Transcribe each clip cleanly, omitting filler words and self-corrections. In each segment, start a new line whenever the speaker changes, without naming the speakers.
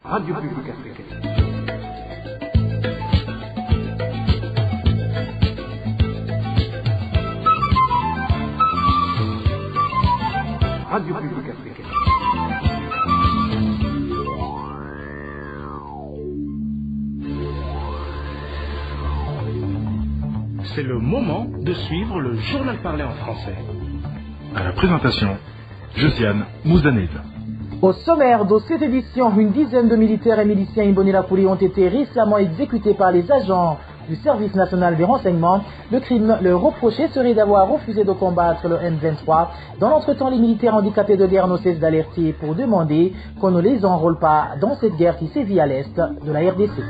Radio Publique Africaine. Radio Publique Africaine.
C'est le moment de suivre le journal parlé en français.
À la présentation, Josiane Mouzaned.
Au sommaire de cette édition, une dizaine de militaires et miliciens Imbonerakure ont été récemment exécutés par les agents du service national des renseignements. Le crime leur reproché serait d'avoir refusé de combattre le M23. Dans l'entretemps, les militaires handicapés de guerre ne cessent d'alerter pour demander qu'on ne les enrôle pas dans cette guerre qui sévit à l'est de la RDC.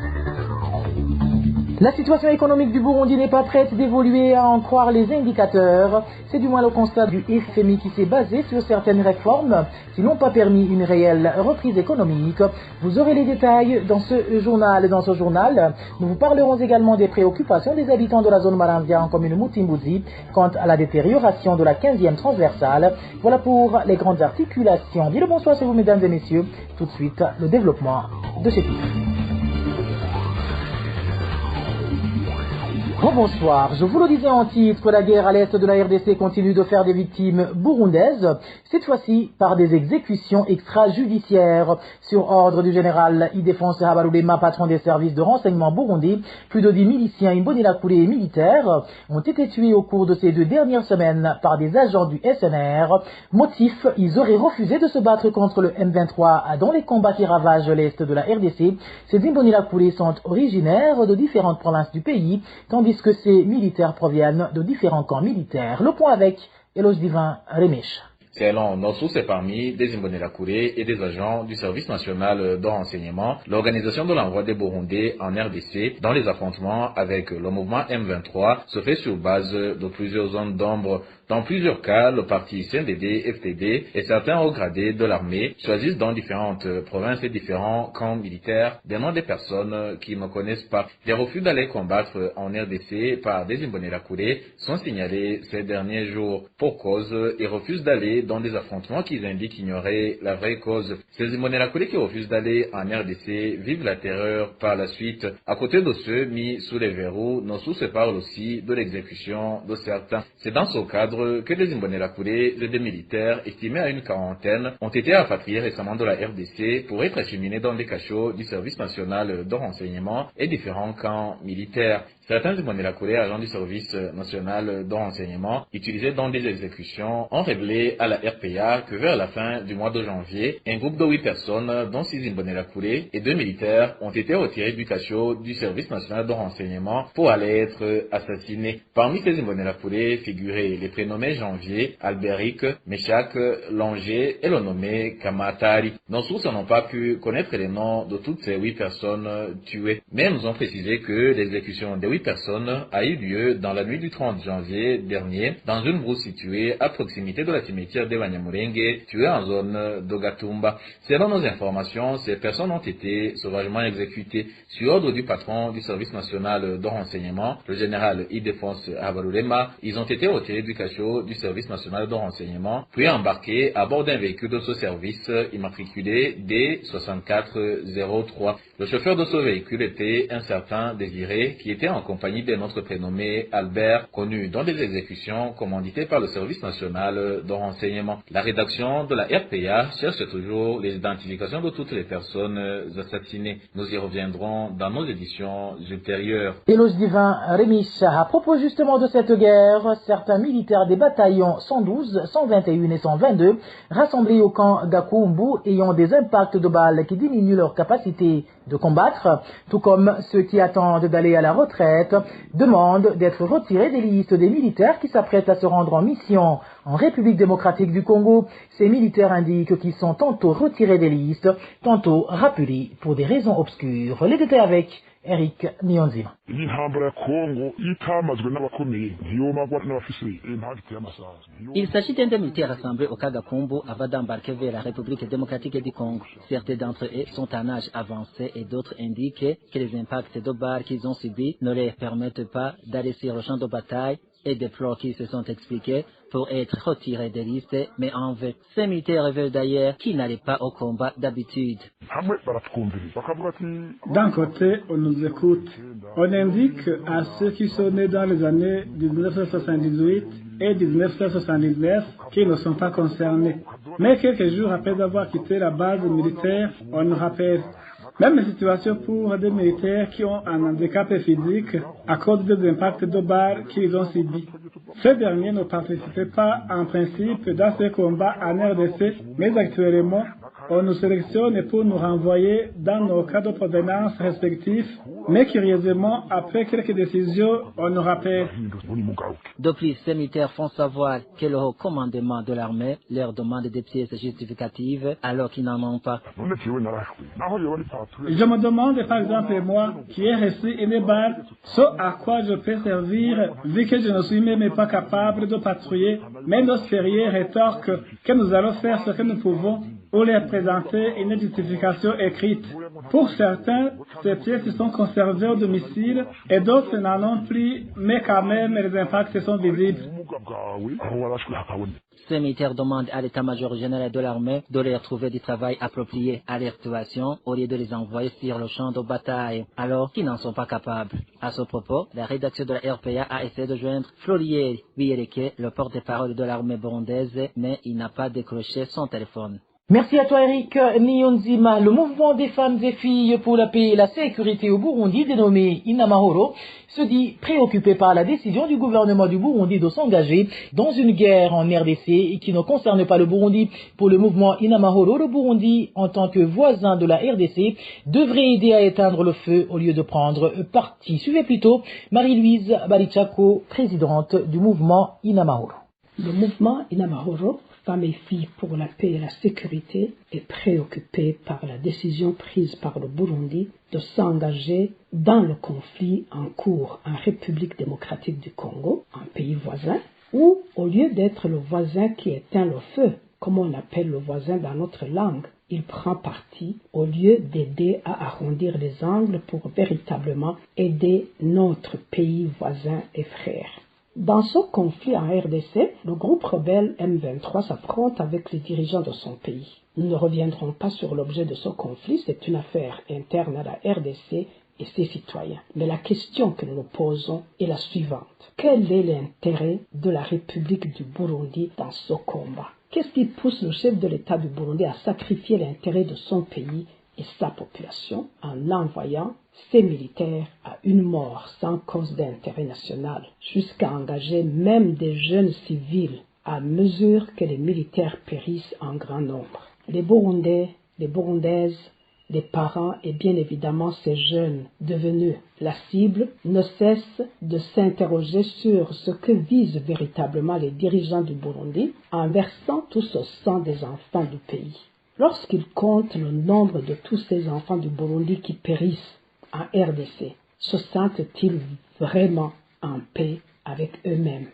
La situation économique du Burundi n'est pas prête d'évoluer à en croire les indicateurs. C'est du moins le constat du FMI qui s'est basé sur certaines réformes qui n'ont pas permis une réelle reprise économique. Vous aurez les détails dans ce journal. Nous vous parlerons également des préoccupations des habitants de la zone Maramvia en commune Mutimbuzi quant à la détérioration de la 15e transversale. Voilà pour les grandes articulations. Bien le bonsoir à vous mesdames et messieurs. Tout de suite, le développement de ces titres. Bonsoir, je vous le disais en titre, la guerre à l'est de la RDC continue de faire des victimes burundaises, cette fois-ci par des exécutions extrajudiciaires. Sur ordre du général Ildefonse Habarurema, patron des services de renseignement burundi, plus de 10 miliciens Imbonerakure et militaires ont été tués au cours de ces 2 dernières semaines par des agents du SNR. Motif, ils auraient refusé de se battre contre le M23 dans les combats qui ravagent l'est de la RDC. Ces Imbonerakure sont originaires de différentes provinces du pays, tandis que ces militaires proviennent de différents camps militaires. Le point avec Eloge Divin Remiche.
Selon nos sources parmi des Imbonerakure et des agents du service national de renseignement, l'organisation de l'envoi des Burundais en RDC dans les affrontements avec le mouvement M23 se fait sur base de plusieurs zones d'ombre. Dans plusieurs cas, le parti CNDD-FDD et certains hauts gradés de l'armée choisissent dans différentes provinces et différents camps militaires des noms des personnes qui ne connaissent pas. Les refus d'aller combattre en RDC par des Imbonerakure sont signalés ces derniers jours. Pour cause, ils refusent d'aller dans des affrontements qu'ils indiquent ignorer la vraie cause. Ces Imbonerakure qui refusent d'aller en RDC vivent la terreur par la suite. À côté de ceux mis sous les verrous, nos sources parlent aussi de l'exécution de certains. C'est dans ce cadre que des Imbonerakure et des militaires, estimés à une quarantaine, ont été rapatriés récemment de la RDC pour être acheminés dans des cachots du service national de renseignement et différents camps militaires. Certains Imbonerakure, agents du service national de renseignement, utilisés dans des exécutions, ont révélé à la RPA que vers la fin du mois de janvier, un groupe de 8 personnes, dont 6 Imbonerakure et 2 militaires, ont été retirés du cachot du service national de renseignement pour aller être assassinés. Parmi ces Imbonerakure figuraient les prénommés Janvier, Alberic, Meshach, Langer et le nommé Kamatari. Nos sources n'ont pas pu connaître les noms de toutes ces 8 personnes tuées, mais nous ont précisé que l'exécution des 8 personnes a eu lieu dans la nuit du 30 janvier dernier dans une brousse située à proximité de la cimetière d'Ebanyamulenge, tuée en zone de Gatumba. Selon nos informations, ces personnes ont été sauvagement exécutées sur ordre du patron du service national de renseignement, le général Ildefonse Habarurema. Ils ont été retirés du cachot du service national de renseignement, puis embarqués à bord d'un véhicule de ce service immatriculé D6403. Le chauffeur de ce véhicule était un certain Désiré, qui était en compagnie d'un autre prénommé Albert, connu dans des exécutions commanditées par le service national de renseignement. La rédaction de la RPA cherche toujours les identifications de toutes les personnes assassinées. Nous y reviendrons dans nos éditions ultérieures.
Éloge Divin Remiche, à propos justement de cette guerre, certains militaires des bataillons 112, 121 et 122, rassemblés au camp Gakumbu, ayant des impacts de balles qui diminuent leur capacité de combattre, tout comme ceux qui attendent d'aller à la retraite, demandent d'être retirés des listes des militaires qui s'apprêtent à se rendre en mission en République démocratique du Congo. Ces militaires indiquent qu'ils sont tantôt retirés des listes, tantôt rappelés pour des raisons obscures. Les détails avec Eric Niyonzima.
Il s'agit d'un des militaires rassemblés au Kagakumbu avant d'embarquer vers la République démocratique du Congo. Certains d'entre eux sont en âge avancé et d'autres indiquent que les impacts de balles qu'ils ont subis ne leur permettent pas d'aller sur le champ de bataille et déplore qu'ils se sont expliqués pour être retirés des listes, mais en vain. Ces militaires révèlent d'ailleurs qu'ils n'allaient pas au combat d'habitude.
D'un côté, on nous écoute. On indique à ceux qui sont nés dans les années 1978 et 1979 qu'ils ne sont pas concernés. Mais quelques jours après avoir quitté la base militaire, on nous rappelle. Même situation pour des militaires qui ont un handicap physique à cause des impacts de balles qu'ils ont subis. Ces derniers ne participaient pas en principe dans ces combats en RDC, mais actuellement, on nous sélectionne pour nous renvoyer dans nos cas de provenance respectifs, mais curieusement, après quelques décisions, on nous rappelle.
De plus, ces militaires font savoir que le haut commandement de l'armée leur demande des pièces justificatives alors qu'ils n'en ont pas.
Je me demande par exemple moi, qui ai reçu une balle, ce à quoi je peux servir, vu que je ne suis même pas capable de patrouiller, mais nos fériés rétorquent que nous allons faire ce que nous pouvons ou leur présenter une justification écrite. Pour certains, ces pièces sont conservées au domicile et d'autres n'en ont plus, mais quand même les impacts sont visibles.
Ces militaires demandent à l'état-major général de l'armée de leur trouver du travail approprié à leur situation au lieu de les envoyer sur le champ de bataille, alors qu'ils n'en sont pas capables. À ce propos, la rédaction de la RPA a essayé de joindre Florier Wiereke, le porte-parole de l'armée burundaise, mais il n'a pas décroché son téléphone.
Merci à toi Eric Niyonzima. Le mouvement des femmes et filles pour la paix et la sécurité au Burundi, dénommé Inamahoro, se dit préoccupé par la décision du gouvernement du Burundi de s'engager dans une guerre en RDC qui ne concerne pas le Burundi. Pour le mouvement Inamahoro, le Burundi, en tant que voisin de la RDC, devrait aider à éteindre le feu au lieu de prendre parti. Suivez plutôt Marie-Louise Barichako, présidente du mouvement Inamahoro.
Le mouvement Inamahoro, Femmes et filles pour la paix et la sécurité, est préoccupé par la décision prise par le Burundi de s'engager dans le conflit en cours en République démocratique du Congo, un pays voisin, où, au lieu d'être le voisin qui éteint le feu, comme on appelle le voisin dans notre langue, il prend parti au lieu d'aider à arrondir les angles pour véritablement aider notre pays voisin et frère. Dans ce conflit en RDC, le groupe rebelle M23 s'affronte avec les dirigeants de son pays. Nous ne reviendrons pas sur l'objet de ce conflit, c'est une affaire interne à la RDC et ses citoyens. Mais la question que nous nous posons est la suivante. Quel est l'intérêt de la République du Burundi dans ce combat? Qu'est-ce qui pousse le chef de l'État du Burundi à sacrifier l'intérêt de son pays et sa population en envoyant ses militaires à une mort sans cause d'intérêt national, jusqu'à engager même des jeunes civils à mesure que les militaires périssent en grand nombre? Les Burundais, les Burundaises, les parents et bien évidemment ces jeunes devenus la cible ne cessent de s'interroger sur ce que visent véritablement les dirigeants du Burundi en versant tout ce sang des enfants du pays. Lorsqu'ils comptent le nombre de tous ces enfants du Burundi qui périssent en RDC, se sentent-ils vraiment en paix avec eux-mêmes?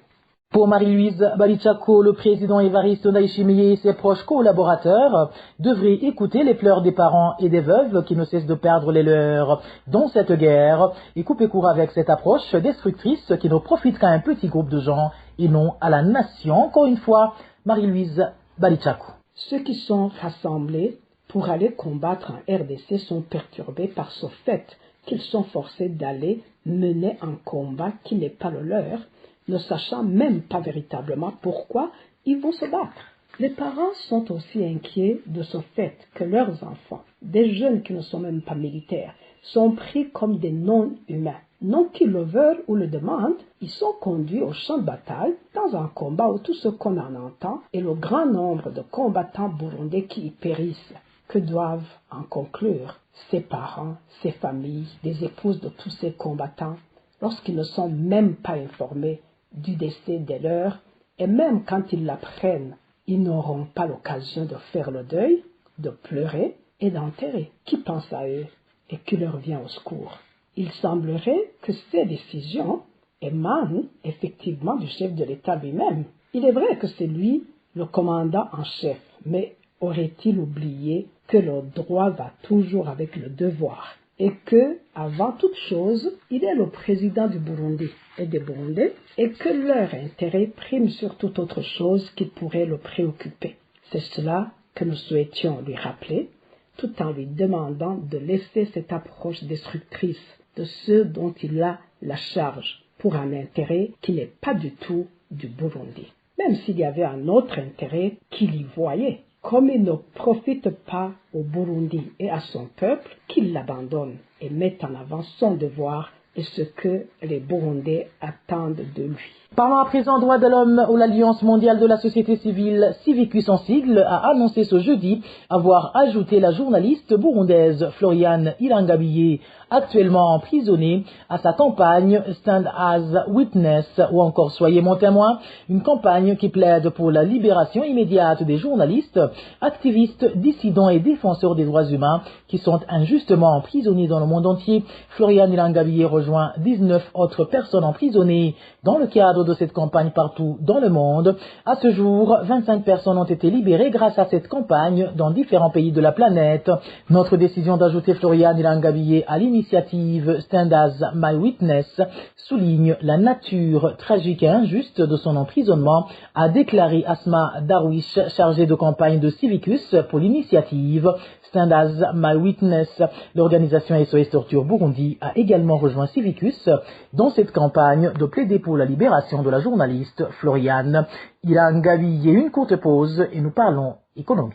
Pour Marie-Louise Barichako, le président Évariste Ndayishimiye et ses proches collaborateurs devraient écouter les pleurs des parents et des veuves qui ne cessent de perdre les leurs dans cette guerre et couper court avec cette approche destructrice qui ne profite qu'à un petit groupe de gens et non à la nation. Encore une fois, Marie-Louise Barichako.
Ceux qui sont rassemblés pour aller combattre en RDC sont perturbés par ce fait qu'ils sont forcés d'aller mener un combat qui n'est pas le leur, ne sachant même pas véritablement pourquoi ils vont se battre. Les parents sont aussi inquiets de ce fait que leurs enfants, des jeunes qui ne sont même pas militaires, sont pris comme des non-humains. Non qu'ils le veulent ou le demandent, ils sont conduits au champ de bataille dans un combat où tout ce qu'on en entend est le grand nombre de combattants burundais qui y périssent. Que doivent en conclure ces parents, ces familles, les épouses de tous ces combattants lorsqu'ils ne sont même pas informés du décès des leurs, et même quand ils l'apprennent, ils n'auront pas l'occasion de faire le deuil, de pleurer et d'enterrer. Qui pense à eux et qui leur vient au secours? Il semblerait que ces décisions émanent effectivement du chef de l'État lui-même. Il est vrai que c'est lui le commandant en chef, mais aurait-il oublié que le droit va toujours avec le devoir? et que, avant toute chose, il est le président du Burundi et des Burundais et que leur intérêt prime sur toute autre chose qui pourrait le préoccuper. C'est cela que nous souhaitions lui rappeler, tout en lui demandant de laisser cette approche destructrice de ceux dont il a la charge pour un intérêt qui n'est pas du tout du Burundi. Même s'il y avait un autre intérêt qu'il y voyait, comme il ne profite pas au Burundi et à son peuple, qu'il l'abandonne et mette en avant son devoir et ce que les Burundais attendent de lui.
Parlons à présent droits de l'homme où l'Alliance mondiale de la société civile, Civicus en sigle, a annoncé ce jeudi avoir ajouté la journaliste burundaise Floriane Ilangabiyé, actuellement emprisonnée, à sa campagne Stand as Witness ou encore Soyez mon témoin, une campagne qui plaide pour la libération immédiate des journalistes, activistes, dissidents et défenseurs des droits humains qui sont injustement emprisonnés dans le monde entier. Floriane Ilangabiyé rejoint 19 autres personnes emprisonnées dans le cadre de cette campagne partout dans le monde. À ce jour, 25 personnes ont été libérées grâce à cette campagne dans différents pays de la planète. Notre décision d'ajouter Floriane Ilangabiyé à l'initiative Stand as My Witness souligne la nature tragique et injuste de son emprisonnement, a déclaré Asma Darwish, chargée de campagne de Civicus pour l'initiative Stand as My Witness. L'organisation SOS Torture Burundi a également rejoint Civicus dans cette campagne de plaider pour la libération de la journaliste Floriane Ilangabiyé. Une courte pause et nous parlons économie.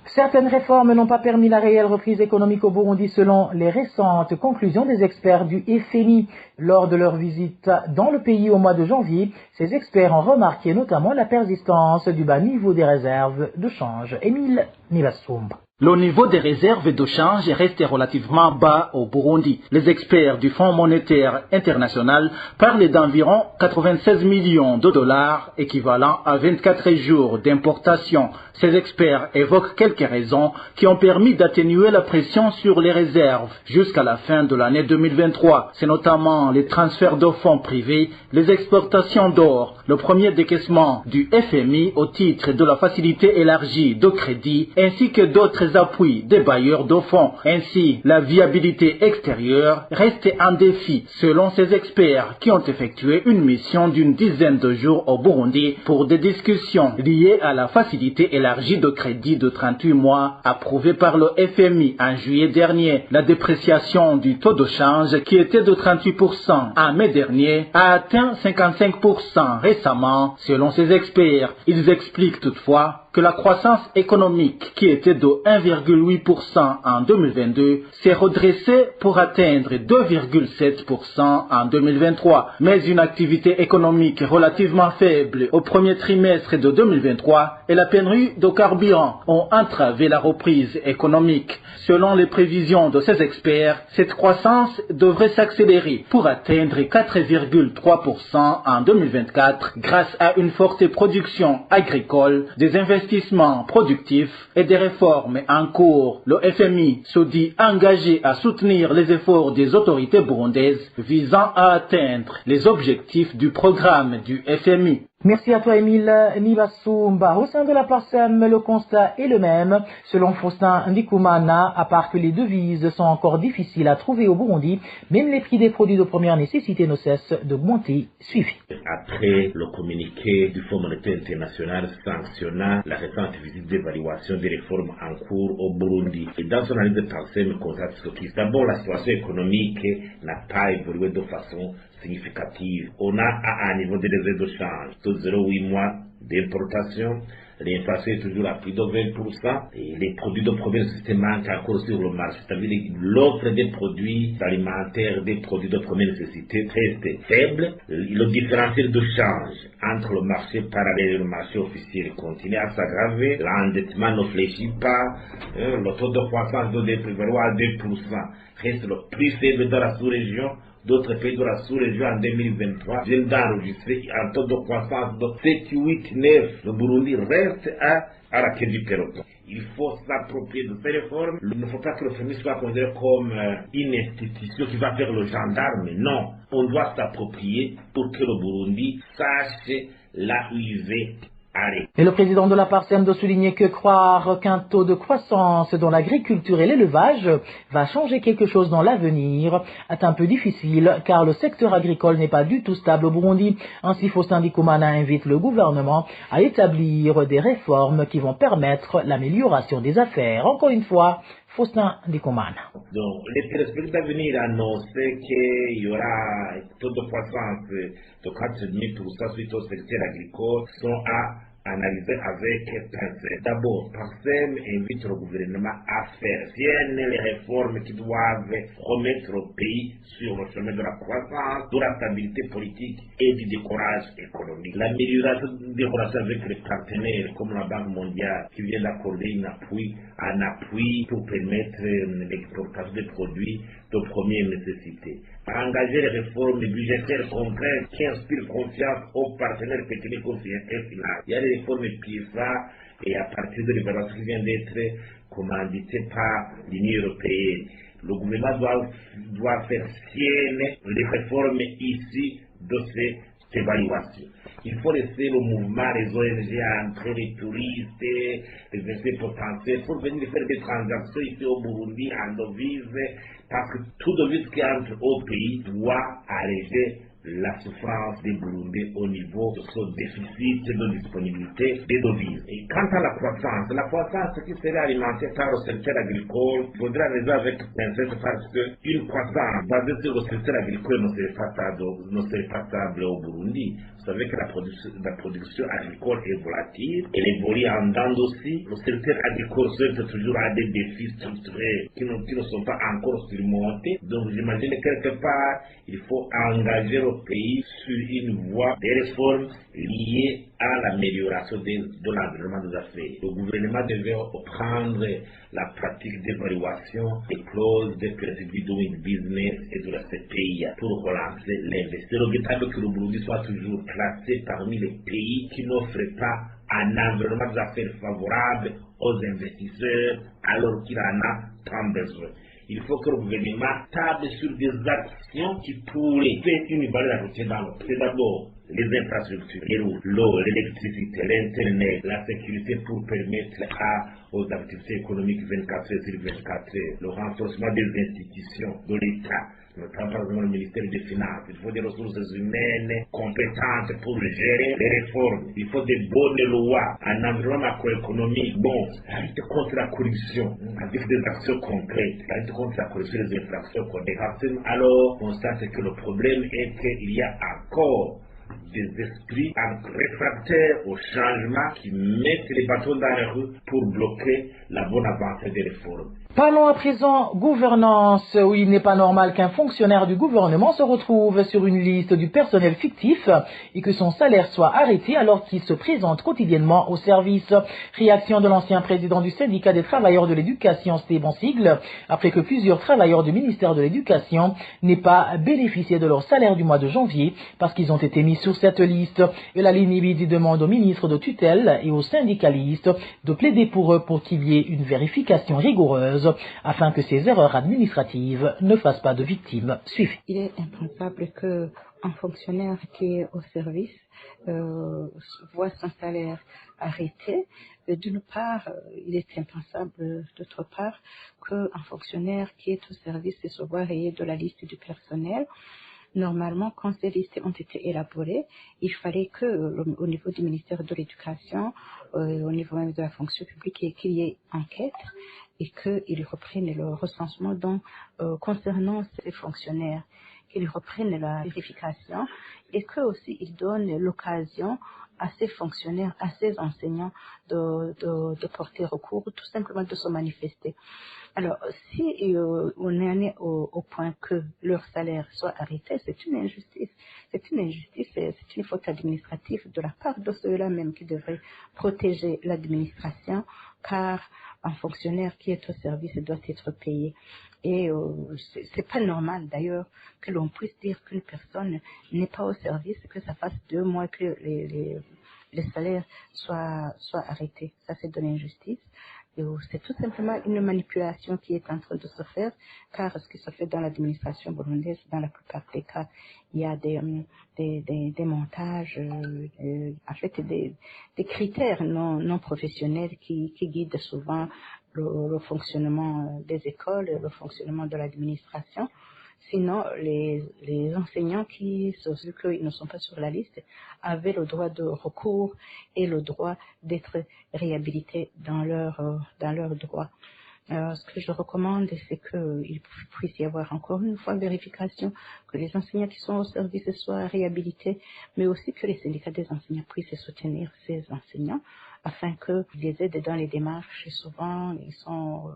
Certaines réformes n'ont pas permis la réelle reprise économique au Burundi selon les récentes conclusions des experts du FMI. Lors de leur visite dans le pays au mois de janvier, ces experts ont remarqué notamment la persistance du bas niveau des réserves de change. Émile Nivassoumba.
Le niveau des réserves de change est resté relativement bas au Burundi. Les experts du Fonds monétaire international parlent d'environ 96 millions de dollars, équivalent à 24 jours d'importation. Ces experts évoquent quelques raisons qui ont permis d'atténuer la pression sur les réserves jusqu'à la fin de l'année 2023. C'est notamment les transferts de fonds privés, les exportations d'or, le premier décaissement du FMI au titre de la facilité élargie de crédit, ainsi que d'autres appuis des bailleurs de fonds. Ainsi, la viabilité extérieure reste un défi, selon ces experts qui ont effectué une mission d'une dizaine de jours au Burundi pour des discussions liées à la facilité élargie de crédit de 38 mois approuvée par le FMI en juillet dernier. La dépréciation du taux de change, qui était de 38% en mai dernier, a atteint 55% récemment, selon ces experts. Ils expliquent toutefois que la croissance économique, qui était de 1,8% en 2022, s'est redressée pour atteindre 2,7% en 2023. Mais une activité économique relativement faible au premier trimestre de 2023 et la pénurie de carburant ont entravé la reprise économique. Selon les prévisions de ces experts, cette croissance devrait s'accélérer pour atteindre 4,3% en 2024 grâce à une forte production agricole, des investissements productifs et des réformes en cours. Le FMI se dit engagé à soutenir les efforts des autorités burundaises visant à atteindre les objectifs du programme du FMI.
Merci à toi, Émile Nivassoumba. Au sein de la PARSEM, le constat est le même. Selon Faustin Ndikumana, à part que les devises sont encore difficiles à trouver au Burundi, même les prix des produits de première nécessité ne cessent d'augmenter. Suivi.
Après le communiqué du Fonds monétaire international sanctionnant la récente visite d'évaluation des réformes en cours au Burundi, et dans son analyse de PARSEM, constate ce qui d'abord la situation économique n'a pas évolué de façon significative. On a à un niveau de réserve de change de 0,8 mois d'importation. L'inflation est toujours à plus de 20% et les produits de première nécessité manquent encore sur le marché. C'est-à-dire l'offre des produits alimentaires, des produits de première nécessité reste faible. Le différentiel de change entre le marché parallèle et le marché officiel continue à s'aggraver. L'endettement ne fléchit pas. Le taux de croissance de prévaloir à 2% reste le plus faible dans la sous-région. D'autres pays de la sous-région en 2023 viennent d'enregistrer un taux de croissance de 7, 8, 9. Le Burundi reste à la queue du peloton. Il faut s'approprier de ces réformes. Il ne faut pas que le FMI soit considéré comme une institution qui va faire le gendarme. Non, on doit s'approprier pour que le Burundi sache là où il va arrêté.
Et le président de la PARSEM de souligner que croire qu'un taux de croissance dans l'agriculture et l'élevage va changer quelque chose dans l'avenir est un peu difficile car le secteur agricole n'est pas du tout stable au Burundi. Ainsi, Faustin Ndikumana invite le gouvernement à établir des réformes qui vont permettre l'amélioration des affaires. Encore une fois, Faustin Ndikumana.
Donc, les perspectives d'avenir annoncent qu'il y aura un taux de croissance de 4,5% suite au secteur agricole sont à analyser avec pincette. D'abord, PARSEM invite le gouvernement à faire les réformes qui doivent remettre le pays sur le chemin de la croissance, de la stabilité politique et du décourage économique. L'amélioration des relations avec les partenaires comme la Banque mondiale qui vient d'accorder un appui pour permettre l'exportation des produits de première nécessité. Engager les réformes budgétaires concrètes qui inspirent confiance aux partenaires techniques et financiers. Il y a les réformes PIFA et à partir de l'évaluation qui vient d'être commanditée par l'Union européenne. Le gouvernement doit faire sienne les réformes ici de cette évaluation. Il faut laisser le mouvement, les ONG entrer, les touristes, les effets potentiels pour venir faire des transactions ici au Burundi en devise, parce que tout devise qui entre au pays doit alléger la souffrance des Burundais au niveau de son déficit de disponibilité des devises. Et quant à la croissance qui serait alimentée par le secteur agricole, il faudra raison avec pincette parce qu'une croissance basée sur le secteur agricole ne serait pas stable au Burundi. Vous savez que la production agricole est volatile, elle évolue en dents aussi. Le secteur agricole souhaite toujours à des défis structurels qui ne sont pas encore surmontés. Donc j'imagine quelque part, il faut engager le pays sur une voie des réformes liées à l'amélioration de l'environnement des affaires. Le gouvernement devait prendre la pratique d'évaluation des clauses des principes du doing business et de la CPI pour relancer l'investissement. C'est regrettable que le Burundi soit toujours classé parmi les pays qui n'offrent pas un environnement des affaires favorable aux investisseurs alors qu'il en a tant besoin. Il faut que le gouvernement table sur des actions qui pourraient faire une valeur ajoutée dans le pays. D'abord, les infrastructures, les routes, l'eau, l'électricité, l'internet, la sécurité pour permettre aux activités économiques 24 heures sur 24 heures, le renforcement des institutions de l'État, notamment par exemple le ministère des Finances. Il faut des ressources humaines compétentes pour gérer les réformes. Il faut des bonnes lois, un environnement macroéconomique bon, la lutte contre la corruption, avec des actions concrètes, la lutte contre la corruption, les infractions concrètes. Alors, on constate que le problème est qu'il y a encore des esprits réfractaires au changement qui mettent les bâtons dans la rue pour bloquer la bonne avancée des réformes.
Parlons à présent gouvernance, où il n'est pas normal qu'un fonctionnaire du gouvernement se retrouve sur une liste du personnel fictif et que son salaire soit arrêté alors qu'il se présente quotidiennement au service. Réaction de l'ancien président du syndicat des travailleurs de l'éducation, Stéban Sigle, après que plusieurs travailleurs du ministère de l'Éducation n'aient pas bénéficié de leur salaire du mois de janvier parce qu'ils ont été mis sur cette liste. Et la Linibidi demande au ministre de tutelle et aux syndicalistes de plaider pour eux pour qu'il y ait une vérification rigoureuse afin que ces erreurs administratives ne fassent pas de victimes suivies.
Il est impensable qu'un fonctionnaire qui est au service voit son salaire arrêté. D'une part, il est impensable, d'autre part, qu'un fonctionnaire qui est au service se voit rayé de la liste du personnel. Normalement, quand ces listes ont été élaborées, il fallait qu'au niveau du ministère de l'Éducation, au niveau même de la fonction publique, qu'il y ait enquête et qu'ils reprennent le recensement concernant ces fonctionnaires, qu'ils reprennent la vérification et qu'eux aussi ils donnent l'occasion à ces fonctionnaires, à ces enseignants de porter recours, tout simplement de se manifester. Alors, si on en est au point que leur salaire soit arrêté, c'est une injustice. C'est une injustice, c'est une faute administrative de la part de ceux-là même qui devraient protéger l'administration, car un fonctionnaire qui est au service doit être payé. Et c'est pas normal d'ailleurs que l'on puisse dire qu'une personne n'est pas au service, que ça fasse 2 mois que les salaires soient arrêtés. Ça, c'est de l'injustice. C'est tout simplement une manipulation qui est en train de se faire, car ce qui se fait dans l'administration burundaise, dans la plupart des cas, il y a des montages, en fait des critères non professionnels qui guident souvent le fonctionnement des écoles, le fonctionnement de l'administration. Sinon, les enseignants qui, vu qu'ils ne sont pas sur la liste, avaient le droit de recours et le droit d'être réhabilités dans leurs droits. Ce que je recommande, c'est qu'il puisse y avoir encore une fois vérification, que les enseignants qui sont au service soient réhabilités, mais aussi que les syndicats des enseignants puissent soutenir ces enseignants afin qu'ils les aident dans les démarches. Et souvent, ils sont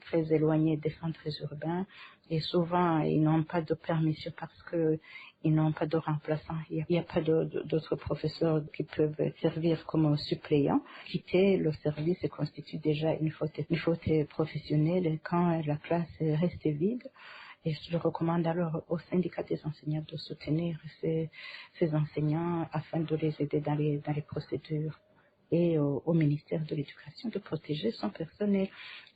très éloignés des centres urbains et souvent ils n'ont pas de permission parce que ils n'ont pas de remplaçants. Il n'y a pas d'autres professeurs qui peuvent servir comme suppléants. Quitter le service constitue déjà une faute professionnelle quand la classe reste vide. Et je recommande alors au syndicat des enseignants de soutenir ces enseignants afin de les aider dans les procédures, et au ministère de l'Éducation de protéger son personnel.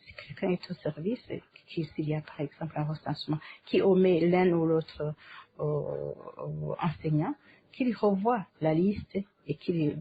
Si quelqu'un est au service, s'il y a par exemple un recensement qui omet l'un ou l'autre enseignant, qu'il revoie la liste et qu'il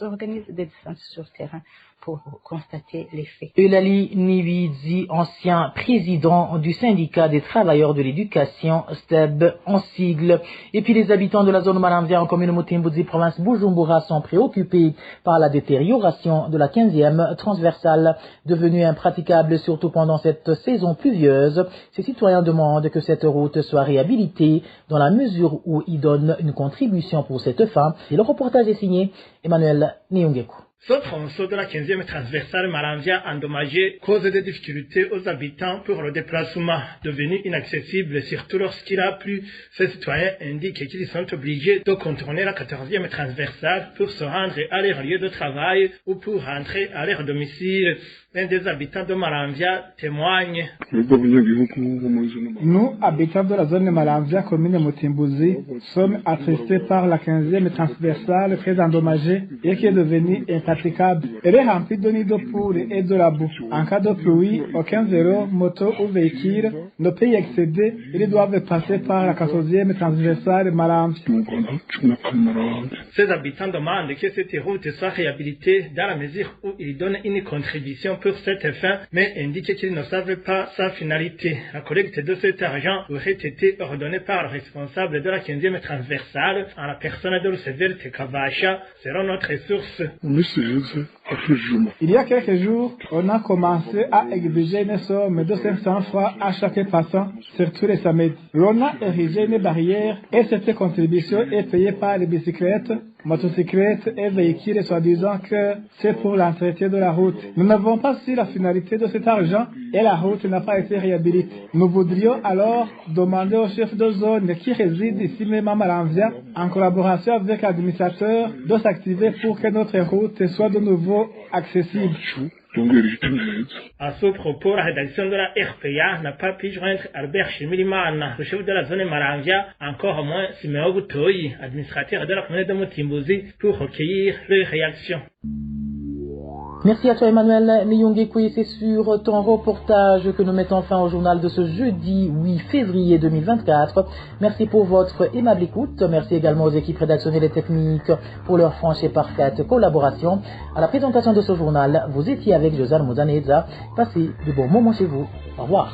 organise des descentes sur terrain pour constater les faits.
Eulalie Nividzi, ancien président du syndicat des travailleurs de l'éducation, STEB en sigle. Et puis les habitants de la zone Maramvia en commune Mutimbuzi, province Bujumbura, sont préoccupés par la détérioration de la 15e transversale, devenue impraticable surtout pendant cette saison pluvieuse. Ces citoyens demandent que cette route soit réhabilitée dans la mesure où ils donnent une contribution pour cette fin. Et le reportage est signé Emmanuel Niungeku.
Ce tronçon de la 15e transversale Maramvia endommagé cause des difficultés aux habitants pour le déplacement, devenu inaccessible surtout lorsqu'il a plu. Ces citoyens indiquent qu'ils sont obligés de contourner la 14e transversale pour se rendre à leur lieu de travail ou pour rentrer à leur domicile. Un des habitants de Maramvia témoigne.
Nous, habitants de la zone de Maramvia, commune Mutimbuzi, sommes attristés par la 15e transversale très endommagée et qui est devenue impraticable. Elle est remplie de nids de poules et de la boue. En cas de pluie, aucun vélo, moto ou véhicule ne peut y accéder. Ils doivent passer par la 14e transversale Maramvia.
Ces habitants demandent que cette route soit réhabilitée dans la mesure où ils donnent une contribution pour cette fin, mais indiquent qu'ils ne savent pas sa finalité. La collecte de cet argent aurait été ordonnée par le responsable de la 15e transversale, en la personne de Lucevert Kavacha, selon notre source.
Il y a quelques jours, on a commencé à exiger une somme de 500 francs à chaque passant, surtout les samedis. On a érigé une barrière et cette contribution est payée par les bicyclettes, motocyclettes et véhicules, soi-disant que c'est pour l'entretien de la route. Nous n'avons pas su la finalité de cet argent et la route n'a pas été réhabilitée. Nous voudrions alors demander au chef de zone qui réside ici même à Maramvia, en collaboration avec l'administrateur, de s'activer pour que notre route soit de nouveau accessible.
À ce propos, la rédaction de la RPA n'a pas pu joindre Albert Chimilimana, le chef de la zone Maramvia, encore moins Siméo Butoyi, administrateur de la commune de Mutimbuzi, pour recueillir les réactions.
Merci à toi Emmanuel Niyongekou, et c'est sur ton reportage que nous mettons fin au journal de ce jeudi 8 février 2024. Merci pour votre aimable écoute. Merci également aux équipes rédactionnelles et techniques pour leur franche et parfaite collaboration. À la présentation de ce journal, vous étiez avec Josiane Mouzaneza. Passez de bons moments chez vous. Au revoir.